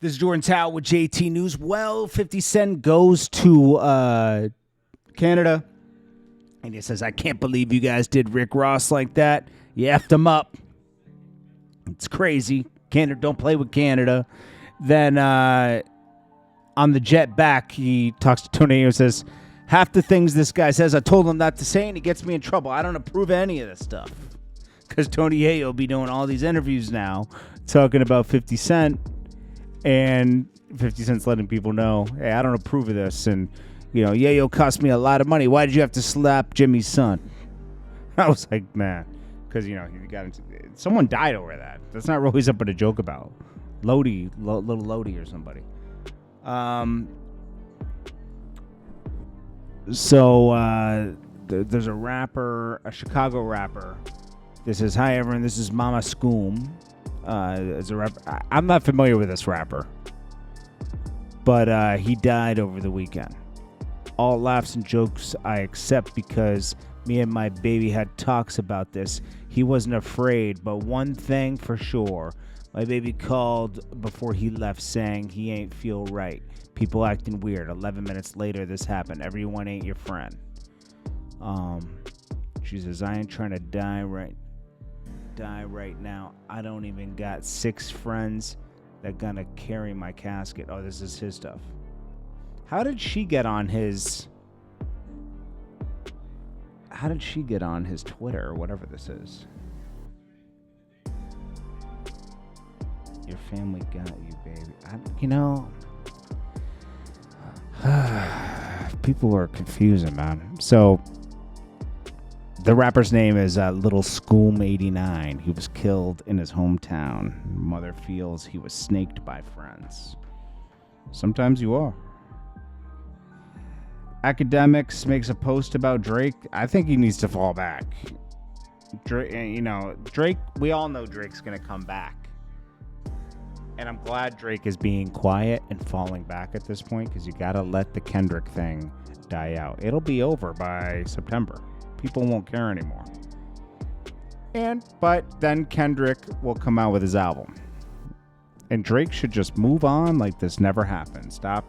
This is JordanTower with JT News. Well, 50 Cent goes to Canada, and he says, I can't believe you guys did Rick Ross like that. You effed him up. It's crazy. Canada, don't play with Canada. Then on the jet back, he talks to Tony and says, half the things this guy says, I told him not to say, and he gets me in trouble. I don't approve of any of this stuff. Because Tony Yayo will be doing all these interviews now talking about 50 Cent. And 50 Cent's letting people know, hey, I don't approve of this. And, you know, Yayo cost me a lot of money. Why did you have to slap Jimmy's son? I was like, man. Because, you know, he got into, someone died over that. That's not really something to joke about. Lodi, little Lodi or somebody. So there's a rapper, a Chicago rapper. This is, hi everyone, this is Mama Scoom. As a rapper, I'm not familiar with this rapper, but he died over the weekend. All laughs and jokes I accept because me and my baby had talks about this. He wasn't afraid, but one thing for sure, my baby called before he left saying he ain't feel right. People acting weird. 11 minutes later, this happened. Everyone ain't your friend. She says, I ain't trying to die right now. I don't even got 6 friends that gonna carry my casket. Oh, this is his stuff. How did she get on his Twitter or whatever this is? Your family got you, baby. People are confusing, man. So the rapper's name is Little Schoom 89. He was killed in his hometown. Mother feels he was snaked by friends. Sometimes you are. Academics makes a post about Drake. I think he needs to fall back. Drake, we all know Drake's going to come back. And I'm glad Drake is being quiet and falling back at this point because you got to let the Kendrick thing die out. It'll be over by September. People won't care anymore. But then Kendrick will come out with his album. And Drake should just move on like this never happened. Stop.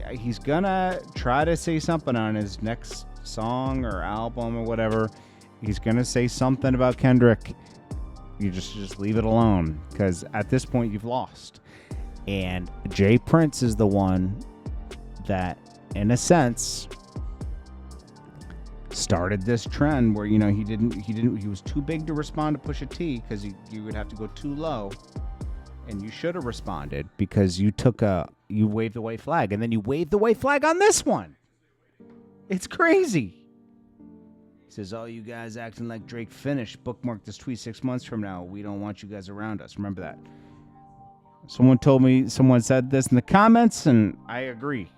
He's gonna try to say something on his next song or album or whatever. He's gonna say something about Kendrick. You just leave it alone. Because at this point you've lost. And Jay Prince is the one that, in a sense, started this trend where, you know, he was too big to respond to Pusha T because you would have to go too low, and you should have responded because you waved the white flag, and then you waved the white flag on this one. It's crazy. He says, all you guys acting like Drake finished. Bookmark this tweet 6 months from now. We don't want you guys around us. Remember that. Someone said this in the comments, and I agree.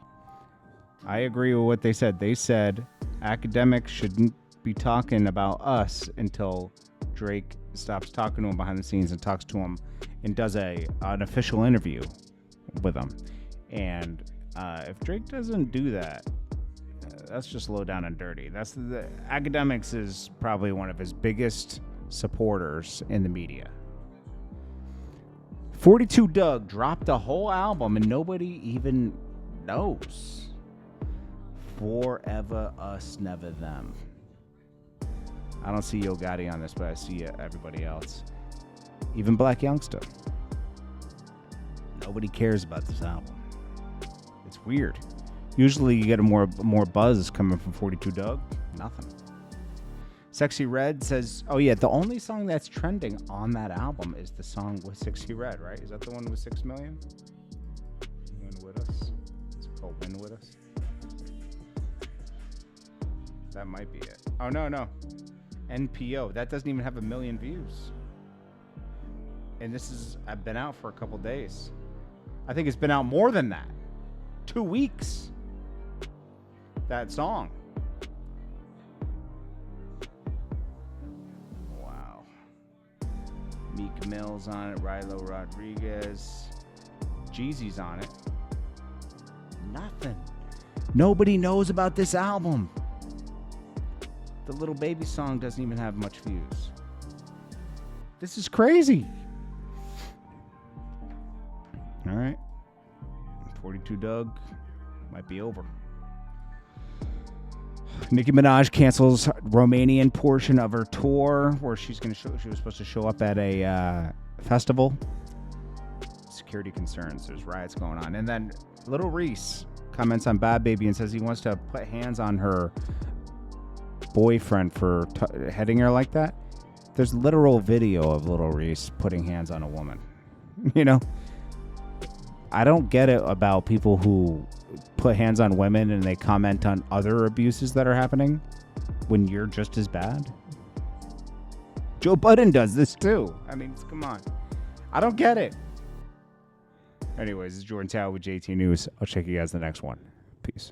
I agree with what they said. They said academics shouldn't be talking about us until Drake stops talking to him behind the scenes and talks to him and does an official interview with him. And if Drake doesn't do that, that's just low down and dirty. Academics is probably one of his biggest supporters in the media. 42 Dugg dropped a whole album and nobody even knows. Forever us, never them. I don't see Yo Gotti on this, but I see everybody else. Even Black Youngster. Nobody cares about this album. It's weird. Usually you get a more buzz coming from 42 Dugg. Nothing. Sexyy Red says, oh yeah, the only song that's trending on that album is the song with Sexyy Red, right? Is that the one with 6 million? Win With Us. Is it called Win With Us? That might be it. Oh, no. NPO. That doesn't even have 1 million views. And I've been out for a couple days. I think it's been out more than that. 2 weeks. That song. Wow. Meek Mill's on it. Rilo Rodriguez. Jeezy's on it. Nothing. Nobody knows about this album. The Little Baby song doesn't even have much views. This is crazy. All right. 42 Dugg might be over. Nicki Minaj cancels Romanian portion of her tour where she was supposed to show up at a festival. Security concerns. There's riots going on. And then Little Reese comments on Bad Baby and says he wants to put hands on her boyfriend for heading her like that. There's literal video of Little Reese putting hands on a woman. You know? I don't get it about people who put hands on women and they comment on other abuses that are happening when you're just as bad. Joe Budden does this too. I mean, come on. I don't get it. Anyways, this is Jordan Tower with JT News. I'll check you guys in the next one. Peace.